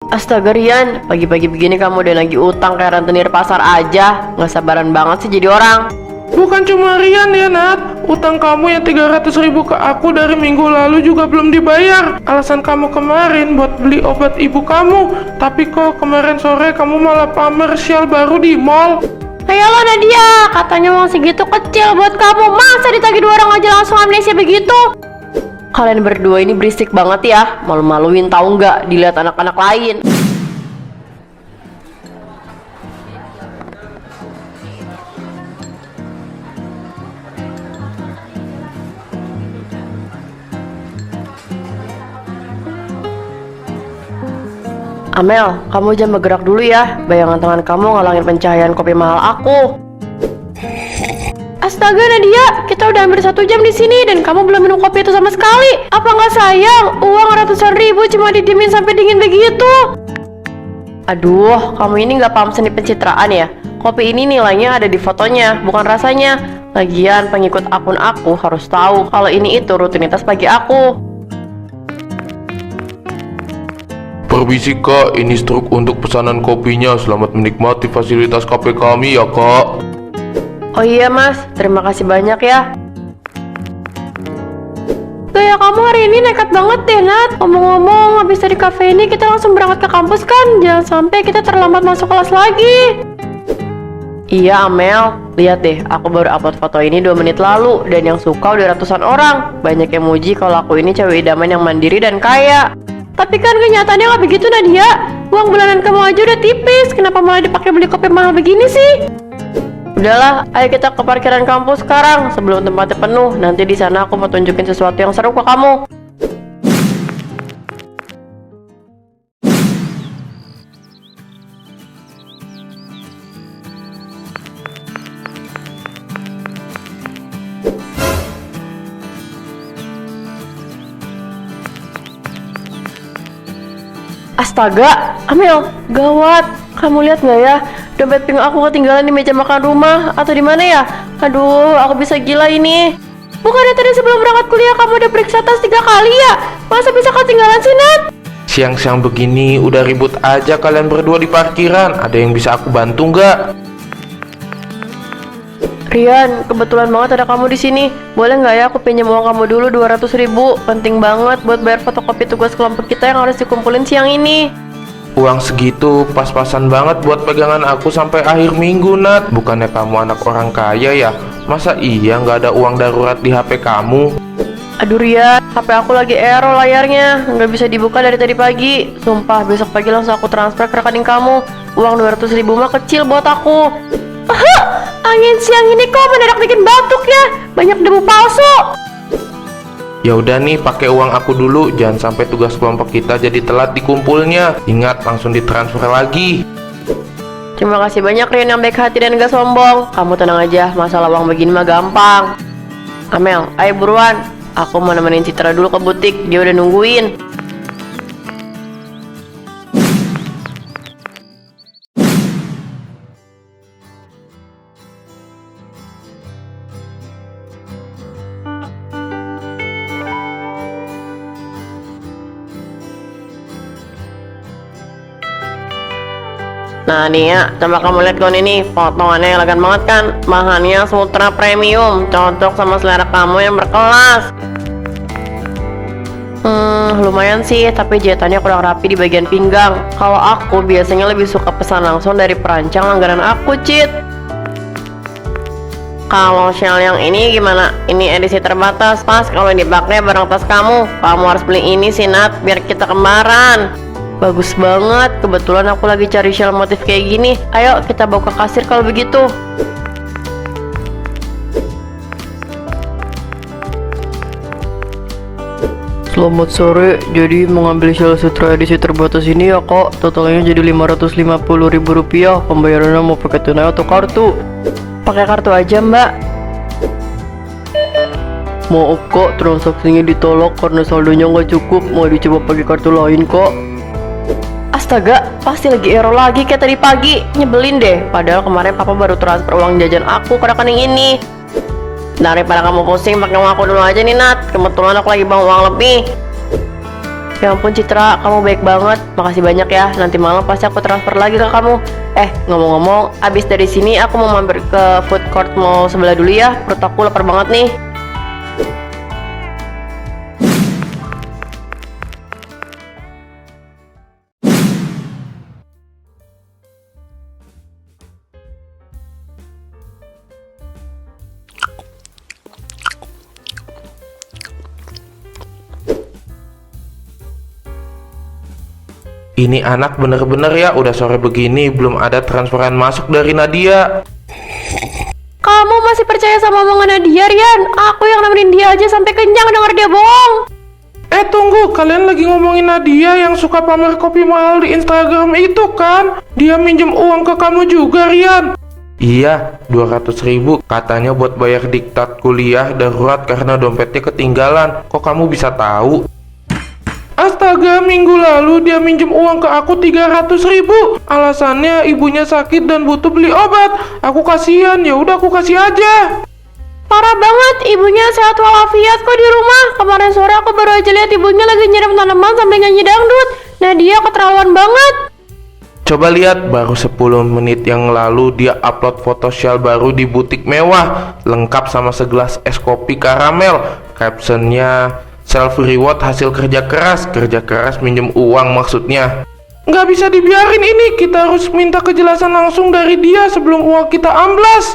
Astaga Rian, pagi-pagi begini kamu udah lagi utang kayak rentenir pasar aja. Nggak sabaran banget sih jadi orang. Bukan cuma Rian ya Nat, utang kamu yang 300.000 ke aku dari minggu lalu juga belum dibayar. Alasan kamu kemarin buat beli obat ibu kamu, tapi kok kemarin sore kamu malah pamer sial baru di mall. Ayolah Nadia, katanya uang segitu kecil buat kamu. Masa ditagih 2 orang aja langsung amnesia begitu? Kalian berdua ini berisik banget ya. Malu-maluin tahu nggak dilihat anak-anak lain. Amel, kamu jangan bergerak dulu ya. Bayangan tangan kamu ngalangin pencahayaan kopi mahal aku. Astaga Nadia, kita udah hampir 1 jam di sini dan kamu belum minum kopi itu sama sekali. Apa nggak sayang? Uang ratusan ribu cuma didiemin sampai dingin begitu. Aduh, kamu ini nggak paham seni pencitraan ya. Kopi ini nilainya ada di fotonya, bukan rasanya. Lagian pengikut akun aku harus tahu kalau ini itu rutinitas pagi aku. Permisi kak, ini struk untuk pesanan kopinya. Selamat menikmati fasilitas kafe kami ya kak. Oh iya mas, terima kasih banyak ya. Gaya kamu hari ini nekat banget deh Nat. Ngomong-ngomong, habis dari kafe ini kita langsung berangkat ke kampus kan? Jangan sampai kita terlambat masuk kelas lagi. Iya Amel, lihat deh, aku baru upload foto ini 2 menit lalu. Dan yang suka udah ratusan orang. Banyak yang muji kalau aku ini cewek idaman yang mandiri dan kaya. Tapi kan kenyataannya nggak begitu Nadia. Uang bulanan kamu aja udah tipis. Kenapa malah dipakai beli kopi mahal begini sih? Udahlah, ayo kita ke parkiran kampus sekarang sebelum tempatnya penuh. Nanti di sana aku mau tunjukin sesuatu yang seru ke kamu. Astaga, Amel, gawat. Kamu lihat nggak ya? Dompet pink aku ketinggalan di meja makan rumah atau di mana ya? Aduh, aku bisa gila ini. Bukannya tadi sebelum berangkat kuliah kamu udah periksa tas 3 kali ya? Masa bisa ketinggalan sih, Nat? Siang-siang begini udah ribut aja kalian berdua di parkiran. Ada yang bisa aku bantu nggak? Rian, kebetulan banget ada kamu di sini. Boleh nggak ya aku pinjam uang kamu dulu 200.000? Penting banget buat bayar fotokopi tugas kelompok kita yang harus dikumpulin siang ini. Uang segitu pas-pasan banget buat pegangan aku sampai akhir minggu Nat. Bukannya kamu anak orang kaya ya? Masa iya nggak ada uang darurat di HP kamu? Aduh Rian, HP aku lagi error layarnya. Nggak bisa dibuka dari tadi pagi. Sumpah, besok pagi langsung aku transfer ke rekening kamu. Uang 200.000 mah kecil buat aku. Angin siang ini kok mendadak bikin batuk ya? Banyak debu palsu. Ya udah nih, pakai uang aku dulu. Jangan sampai tugas kelompok kita jadi telat dikumpulnya. Ingat, langsung ditransfer lagi. Terima kasih banyak Rian yang baik hati dan gak sombong. Kamu tenang aja, masalah uang begini mah gampang. Amel, ayo buruan. Aku mau nemenin Citra dulu ke butik. Dia udah nungguin. Nah nih ya, coba kamu lihat gaun ini. Potongannya elegan banget kan? Bahannya Sutra Premium, cocok sama selera kamu yang berkelas. Lumayan sih, tapi jahitannya kurang rapi di bagian pinggang. Kalau aku biasanya lebih suka pesan langsung dari perancang langganan aku, Cit. Kalau shell yang ini gimana? Ini edisi terbatas, pas kalau dipakai bareng tas kamu. Kamu harus beli ini sih Nat, biar kita kembaran. Bagus banget, kebetulan aku lagi cari shell motif kayak gini. Ayo kita bawa ke kasir kalau begitu. Selamat sore, jadi mengambil shell Sutra edisi terbatas ini ya kok. Totalnya jadi Rp550.000. Pembayarannya mau pakai tunai atau kartu? Pakai kartu aja mbak. Maaf kok, transaksinya ditolak karena saldonya nggak cukup. Mau dicoba pakai kartu lain kok. Astaga, pasti lagi error lagi kayak tadi pagi. Nyebelin deh, padahal kemarin papa baru transfer uang jajan aku ke rekening ini. Daripada kamu pusing, pakai uang aku dulu aja nih Nat. Kebetulan aku lagi bawa uang lebih. Ya ampun Citra, kamu baik banget. Makasih banyak ya. Nanti malam pasti aku transfer lagi ke kamu. Ngomong-ngomong, abis dari sini aku mau mampir ke food court mall sebelah dulu ya. Perut aku lapar banget nih. Ini anak bener-bener ya, udah sore begini belum ada transferan masuk dari Nadia. Kamu masih percaya sama omongan Nadia, Rian? Aku yang nemenin dia aja sampai kenyang denger dia bohong. Tunggu, kalian lagi ngomongin Nadia yang suka pamer kopi mahal di Instagram itu kan? Dia minjem uang ke kamu juga, Rian. Iya, 200.000 katanya buat bayar diktat kuliah darurat karena dompetnya ketinggalan. Kok kamu bisa tahu? Astaga, minggu lalu dia minjem uang ke aku 300.000. Alasannya ibunya sakit dan butuh beli obat. Aku kasihan, ya udah aku kasih aja. Parah banget, ibunya sehat walafiat kok di rumah. Kemarin sore aku baru aja lihat ibunya lagi nyiram tanaman sambil nyanyi dangdut. Nadia keterlaluan banget. Coba lihat, baru 10 menit yang lalu dia upload foto shawl baru di butik mewah, lengkap sama segelas es kopi karamel. Captionnya, self reward hasil kerja keras minjem uang maksudnya. Nggak bisa dibiarin ini, kita harus minta kejelasan langsung dari dia sebelum uang kita amblas.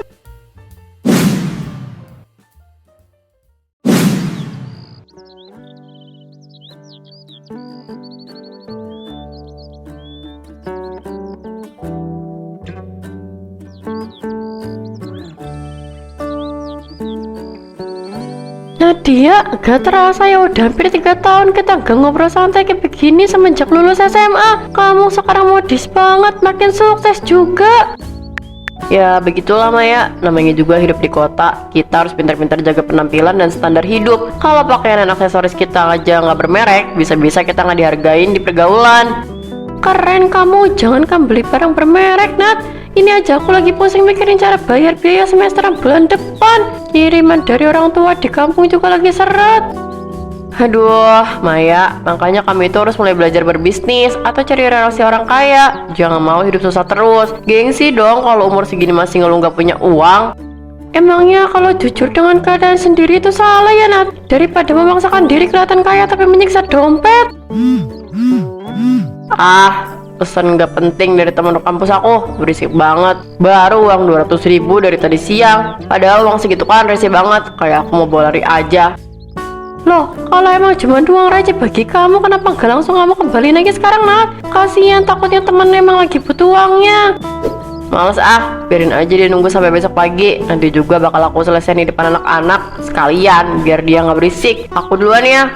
Nadia, gak terasa ya udah hampir 3 tahun kita gak ngobrol santai kayak begini semenjak lulus SMA. Kamu sekarang modis banget, makin sukses juga. Ya begitulah Maya, namanya juga hidup di kota. Kita harus pintar-pintar jaga penampilan dan standar hidup. Kalau pakaian dan aksesoris kita aja nggak bermerek, bisa-bisa kita nggak dihargain di pergaulan. Keren kamu, jangan kan beli barang bermerek Nat. Ini aja aku lagi pusing mikirin cara bayar biaya semesteran bulan depan. Kiriman dari orang tua di kampung juga lagi seret. Aduh, Maya, makanya kamu itu harus mulai belajar berbisnis atau cari relasi orang kaya. Jangan mau hidup susah terus. Gengsi dong kalau umur segini masih ngeluh nggak punya uang. Emangnya kalau jujur dengan keadaan sendiri itu salah ya, Nat? Daripada memaksakan diri kelihatan kaya tapi menyiksa dompet. Pesan nggak penting dari teman kampus aku, berisik banget. Baru uang 200.000 dari tadi siang. Padahal uang segitu kan receh banget, kayak aku mau bawa lari aja. Loh, kalau emang cuma uang receh bagi kamu, kenapa nggak langsung kamu kembaliin lagi sekarang, Nat? Kasian, takutnya temen emang lagi butuh uangnya. Males biarin aja dia nunggu sampai besok pagi. Nanti juga bakal aku selesai di depan anak-anak sekalian, biar dia nggak berisik. Aku duluan ya.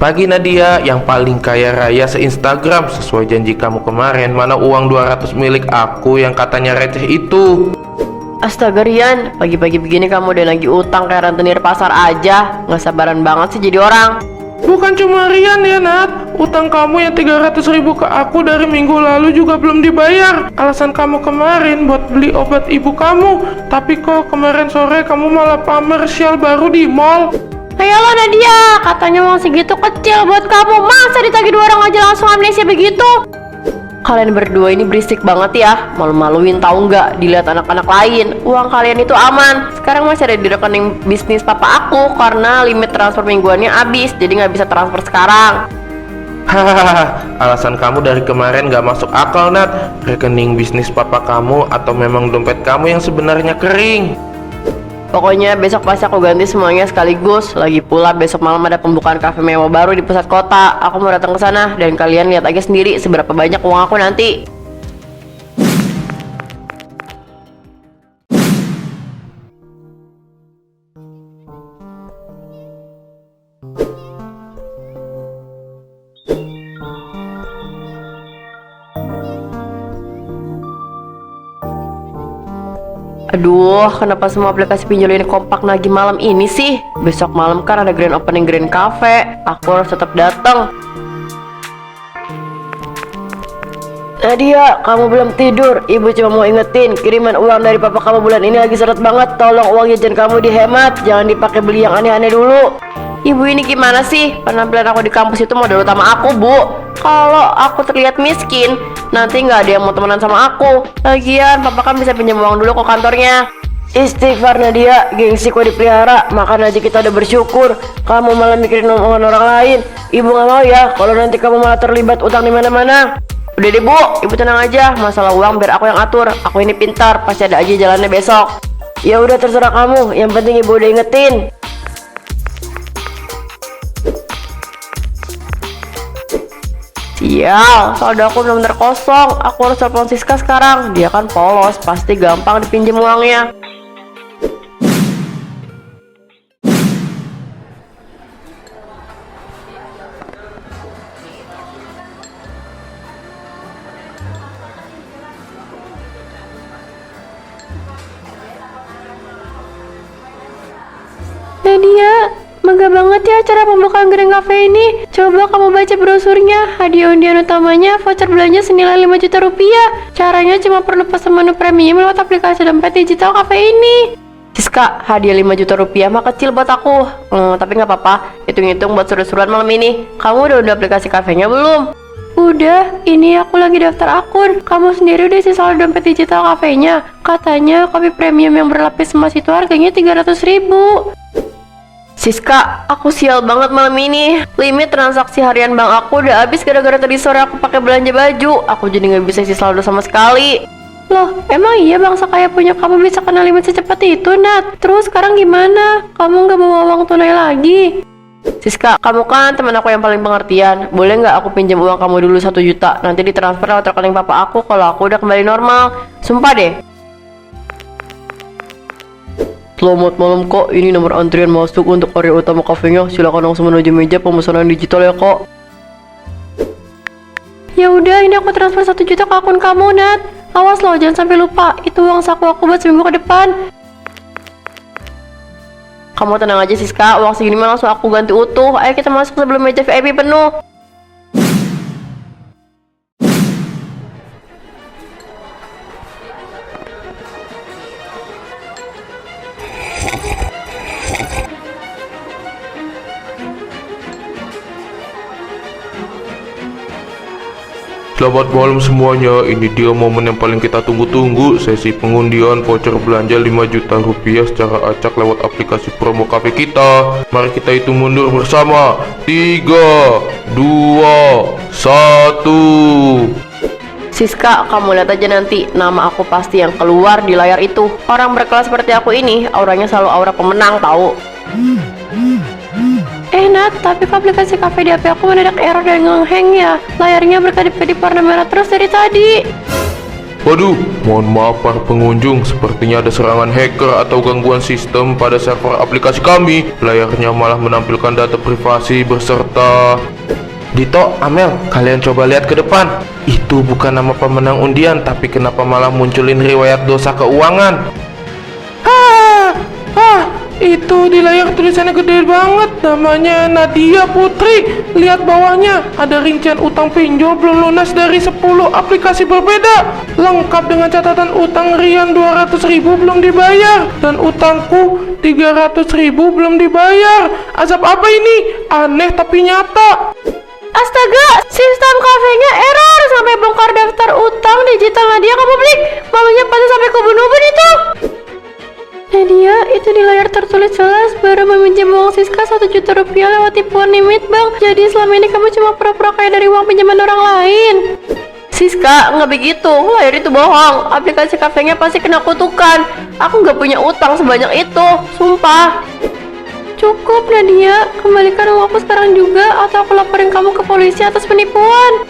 Pagi Nadia, yang paling kaya raya se-Instagram. Sesuai janji kamu kemarin, mana uang 200 milik aku yang katanya receh itu? Astaga Rian, pagi-pagi begini kamu udah lagi utang kayak rentenir pasar aja. Nggak sabaran banget sih jadi orang. Bukan cuma Rian ya Nat, utang kamu yang 300.000 ke aku dari minggu lalu juga belum dibayar. Alasan kamu kemarin buat beli obat ibu kamu, tapi kok kemarin sore kamu malah pamer shawl baru di mall. Ayolah Nadia, katanya uang segitu kecil buat kamu. Masa ditagih 2 orang aja langsung amnesia begitu? Kalian berdua ini berisik banget ya. Malu-maluin tahu nggak dilihat anak-anak lain. Uang kalian itu aman. Sekarang masih ada di rekening bisnis papa aku karena limit transfer mingguannya habis, jadi nggak bisa transfer sekarang. Hahaha, alasan kamu dari kemarin gak masuk akal Nat. Rekening bisnis papa kamu atau memang dompet kamu yang sebenarnya kering? Pokoknya besok pasti aku ganti semuanya sekaligus. Lagi pula besok malam ada pembukaan kafe mewah baru di pusat kota. Aku mau datang ke sana dan kalian lihat aja sendiri seberapa banyak uang aku nanti. Aduh, kenapa semua aplikasi pinjol ini kompak nagih malam ini sih? Besok malam kan ada grand opening Grand Cafe. Aku harus tetap datang. Nadia, kamu belum tidur. Ibu cuma mau ingetin, kiriman uang dari papa kamu bulan ini lagi seret banget. Tolong uang jajan kamu dihemat, jangan dipakai beli yang aneh-aneh dulu. Ibu ini gimana sih? Penampilan aku di kampus itu modal utama aku, Bu. Kalau aku terlihat miskin, nanti nggak ada yang mau temenan sama aku. Lagian, papa kan bisa pinjam uang dulu ke kantornya. Istighfar Nadia, gengsi kok dipelihara. Makan aja kita udah bersyukur. Kamu malah mikirin omongan orang lain. Ibu nggak mau ya, kalau nanti kamu malah terlibat utang di mana-mana. Udah deh Bu, ibu tenang aja. Masalah uang biar aku yang atur. Aku ini pintar, pasti ada aja jalannya besok. Ya udah terserah kamu. Yang penting ibu udah ingetin. Sial, saldo aku benar-benar kosong. Aku harus telepon Siska sekarang. Dia kan polos, pasti gampang dipinjam uangnya. Nadia, megah banget ya acara pembukaan Grand Cafe ini. Coba kamu baca brosurnya. Hadiah undian utamanya voucher belanja senilai 5 juta rupiah. Caranya cuma perlu pesan menu premium lewat aplikasi dompet digital cafe ini. Siska, hadiah 5 juta rupiah mah kecil buat aku. Tapi nggak apa-apa. Hitung-hitung buat seru-seruan malam ini. Kamu udah aplikasi kafenya belum? Udah, ini aku lagi daftar akun. Kamu sendiri udah isi saldo dompet digital kafenya. Katanya kopi premium yang berlapis emas itu harganya 300.000. Siska, aku sial banget malam ini. Limit transaksi harian bank aku udah habis gara-gara tadi sore aku pakai belanja baju. Aku jadi nggak bisa isi saldo sama sekali. Loh, emang iya bangsa kaya punya kamu bisa kena limit secepat itu, Nat? Terus sekarang gimana? Kamu nggak bawa uang tunai lagi? Siska, kamu kan teman aku yang paling pengertian. Boleh nggak aku pinjam uang kamu dulu 1 juta? Nanti ditransfer lewat rekening papa aku kalau aku udah kembali normal. Sumpah deh. Selamat malam kok, ini nomor antrian masuk untuk area utama kafenya. Silakan langsung menuju meja pemesanan digital ya kok. Ya udah, ini aku transfer 1 juta ke akun kamu, Nat. Awas loh, jangan sampai lupa. Itu uang saku aku buat seminggu ke depan. Kamu tenang aja Siska, uang segini mah langsung aku ganti utuh. Ayo kita masuk sebelum meja VIP penuh. Selamat malam semuanya, ini dia momen yang paling kita tunggu-tunggu. Sesi pengundian voucher belanja 5 juta rupiah secara acak lewat aplikasi promo cafe kita. Mari kita hitung mundur bersama. 3, 2, 1. Siska, kamu lihat aja nanti, nama aku pasti yang keluar di layar itu. Orang berkelas seperti aku ini, auranya selalu aura pemenang tahu. Nat, tapi aplikasi kafe di HP aku mendadak error dan nge-hang ya. Layarnya berkedip-kedip warna merah terus dari tadi. Waduh, mohon maaf para pengunjung, sepertinya ada serangan hacker atau gangguan sistem pada server aplikasi kami. Layarnya malah menampilkan data privasi beserta... Dito, Amel, kalian coba lihat ke depan. Itu bukan nama pemenang undian, tapi kenapa malah munculin riwayat dosa keuangan? Itu di layar tulisannya gede banget. Namanya Nadia Putri. Lihat bawahnya, ada rincian utang pinjol belum lunas dari 10 aplikasi berbeda. Lengkap dengan catatan utang Rian 200.000 belum dibayar. Dan utangku 300.000 belum dibayar. Azab apa ini? Aneh tapi nyata. Astaga, sistem kafenya error sampai bongkar daftar utang digital Nadia ke publik. Malunya pasti sampai ke ubun-ubun itu. Nadia, itu di layar tertulis jelas baru meminjam uang Siska 1 juta rupiah lewat tipuan limit bank. Jadi selama ini kamu cuma pura-pura kaya dari uang pinjaman orang lain. Siska, nggak begitu. Layar itu bohong. Aplikasi kafenya pasti kena kutukan. Aku nggak punya utang sebanyak itu. Sumpah. Cukup Nadia, kembalikan uang aku sekarang juga atau aku laporin kamu ke polisi atas penipuan.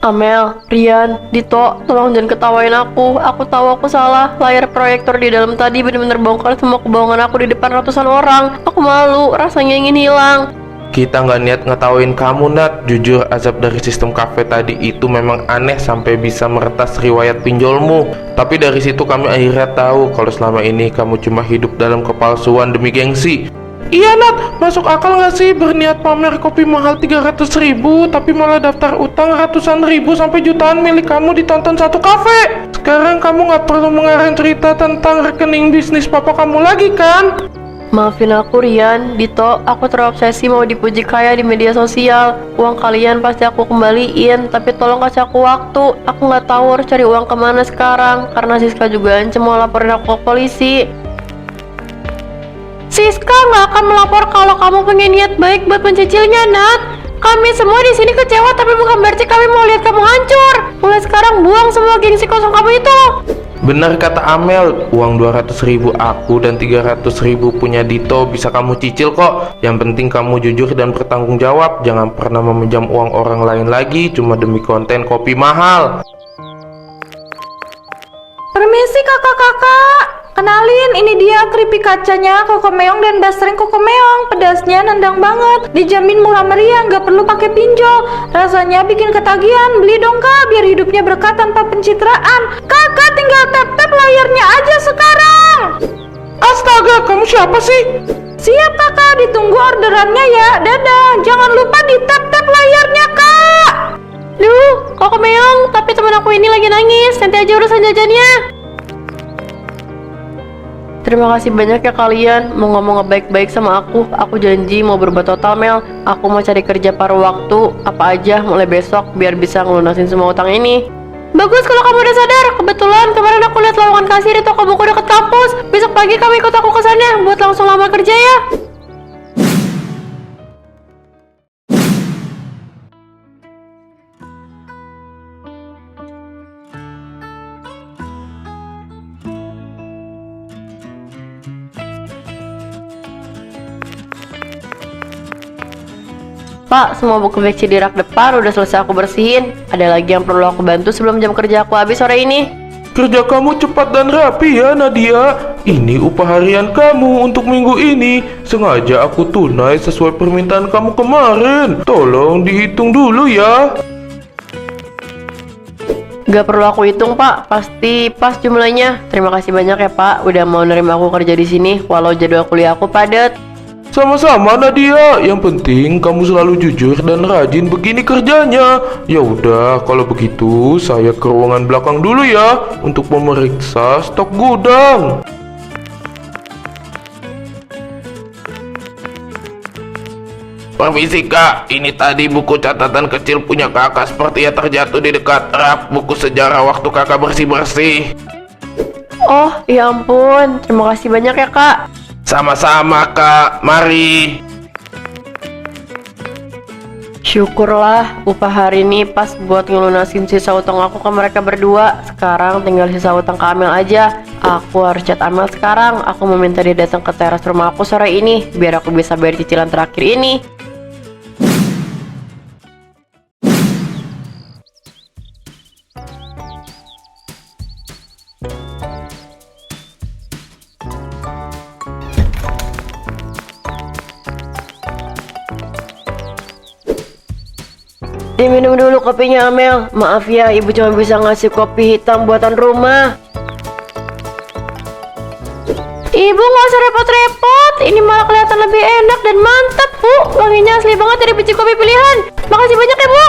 Amel, Rian, Dito, tolong jangan ketawain aku. Aku tahu aku salah. Layar proyektor di dalam tadi benar-benar bongkar semua kebohongan aku di depan ratusan orang. Aku malu, rasanya ingin hilang. Kita nggak niat ngetawain kamu, Nat. Jujur, azab dari sistem kafe tadi itu memang aneh sampai bisa meretas riwayat pinjolmu. Tapi dari situ kami akhirnya tahu kalau selama ini kamu cuma hidup dalam kepalsuan demi gengsi. Iya Nat, masuk akal gak sih berniat pamer kopi mahal 300.000 tapi malah daftar utang ratusan ribu sampai jutaan milik kamu ditonton satu kafe. Sekarang kamu gak perlu mengarang cerita tentang rekening bisnis papa kamu lagi kan? Maafin aku Rian, Dito, aku terobsesi mau dipuji kaya di media sosial. Uang kalian pasti aku kembaliin, tapi tolong kasih aku waktu. Aku nggak tahu harus cari uang kemana sekarang, karena Siska juga ancam mau laporin aku ke polisi. Siska nggak akan melapor kalau kamu punya niat baik buat mencicilnya, Nat. Kami semua di sini kecewa, tapi bukan berarti kami mau lihat kamu hancur. Mulai sekarang buang semua gengsi kosong kamu itu. Benar kata Amel, uang 200.000 aku dan 300.000 punya Dito bisa kamu cicil kok. Yang penting kamu jujur dan bertanggung jawab. Jangan pernah meminjam uang orang lain lagi cuma demi konten kopi mahal. Permisi kakak-kakak, kenalin ini dia keripik kacanya Koko Meong dan basreng Koko Meong. Pedasnya nendang banget, dijamin murah meriah, nggak perlu pakai pinjol. Rasanya bikin ketagihan, beli dong kak biar hidupnya berkah tanpa pencitraan. Kakak tinggal tap-tap layarnya aja sekarang. Astaga, kamu siapa sih? Siap kakak, ditunggu orderannya ya. Dadah, jangan lupa di tap-tap layarnya kak. Duh, Koko Meong, tapi teman aku ini lagi nangis. Nanti aja urusan jajannya. Terima kasih banyak ya kalian mau ngomong baik-baik sama aku. Aku janji mau berubah total, Mel. Aku mau cari kerja paruh waktu apa aja mulai besok biar bisa ngelunasin semua utang ini. Bagus kalau kamu udah sadar. Kebetulan kemarin aku lihat lowongan kasir di toko buku dekat kampus. Besok pagi kamu ikut aku ke sana buat langsung lamar kerja ya. Pak, semua buku fiksi di rak depan udah selesai aku bersihin. Ada lagi yang perlu aku bantu sebelum jam kerja aku habis sore ini? Kerja kamu cepat dan rapi ya Nadia. Ini upah harian kamu untuk minggu ini. Sengaja aku tunai sesuai permintaan kamu kemarin. Tolong dihitung dulu ya. Gak perlu aku hitung pak, pasti pas jumlahnya. Terima kasih banyak ya pak, udah mau nerima aku kerja di sini walau jadwal kuliah aku padat. Sama-sama Nadia, yang penting kamu selalu jujur dan rajin begini kerjanya. Ya udah, kalau begitu saya ke ruangan belakang dulu ya untuk memeriksa stok gudang. Permisi kak, ini tadi buku catatan kecil punya kakak sepertinya terjatuh di dekat rak buku sejarah waktu kakak bersih-bersih. Oh, ya ampun, terima kasih banyak ya kak. Sama-sama kak, mari. Syukurlah, upah hari ini pas buat ngelunasin sisa utang aku ke mereka berdua. Sekarang tinggal sisa utang ke Amel aja. Aku harus chat Amel sekarang. Aku meminta dia datang ke teras rumah aku sore ini biar aku bisa bayar cicilan terakhir ini. Diminum dulu kopinya Amel. Maaf ya, ibu cuma bisa ngasih kopi hitam buatan rumah. Ibu nggak usah repot-repot. Ini malah kelihatan lebih enak dan mantap, Bu. Wanginya asli banget dari biji kopi pilihan. Makasih banyak ya, Bu.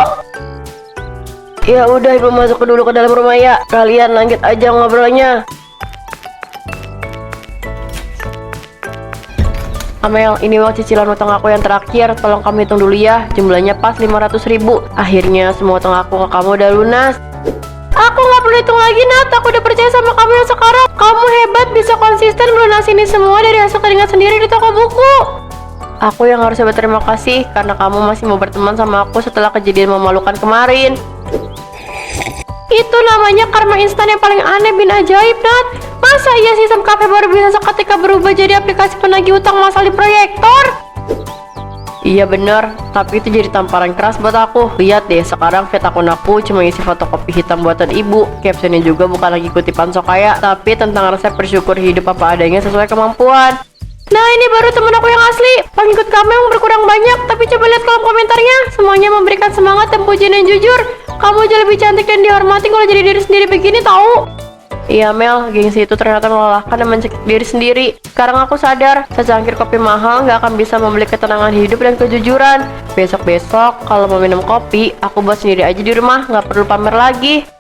Ya udah, ibu masuk dulu ke dalam rumah ya. Kalian lanjut aja ngobrolnya. Amel, ini uang cicilan utang aku yang terakhir. Tolong kamu hitung dulu ya. Jumlahnya pas 500.000. Akhirnya semua utang aku ke kamu udah lunas. Aku nggak perlu hitung lagi, Nat. Aku udah percaya sama kamu yang sekarang. Kamu hebat, bisa konsisten melunasin ini semua dari hasil keringat sendiri di toko buku. Aku yang harusnya berterima kasih karena kamu masih mau berteman sama aku setelah kejadian memalukan kemarin. Itu namanya karma instan yang paling aneh bin ajaib, Nat. Masa iya sistem kafe baru bisa seketika berubah jadi aplikasi penagih utang masal di proyektor? Iya bener, tapi itu jadi tamparan keras buat aku. Lihat deh, sekarang feed akun aku cuma isi fotokopi hitam buatan ibu. Captionnya juga bukan lagi kutipan sok kaya, tapi tentang resep bersyukur hidup apa adanya sesuai kemampuan. Nah ini baru temen aku yang asli. Pengikut kami emang berkurang banyak, tapi coba lihat kolom komentarnya. Semuanya memberikan semangat dan pujian yang jujur. Kamu jauh lebih cantik dan dihormati kalau jadi diri sendiri begini tahu. Iya Mel, gengsi itu ternyata melelahkan dan mencekik diri sendiri. Sekarang aku sadar, secangkir kopi mahal nggak akan bisa membeli ketenangan hidup dan kejujuran. Besok-besok kalau mau minum kopi, aku buat sendiri aja di rumah, nggak perlu pamer lagi.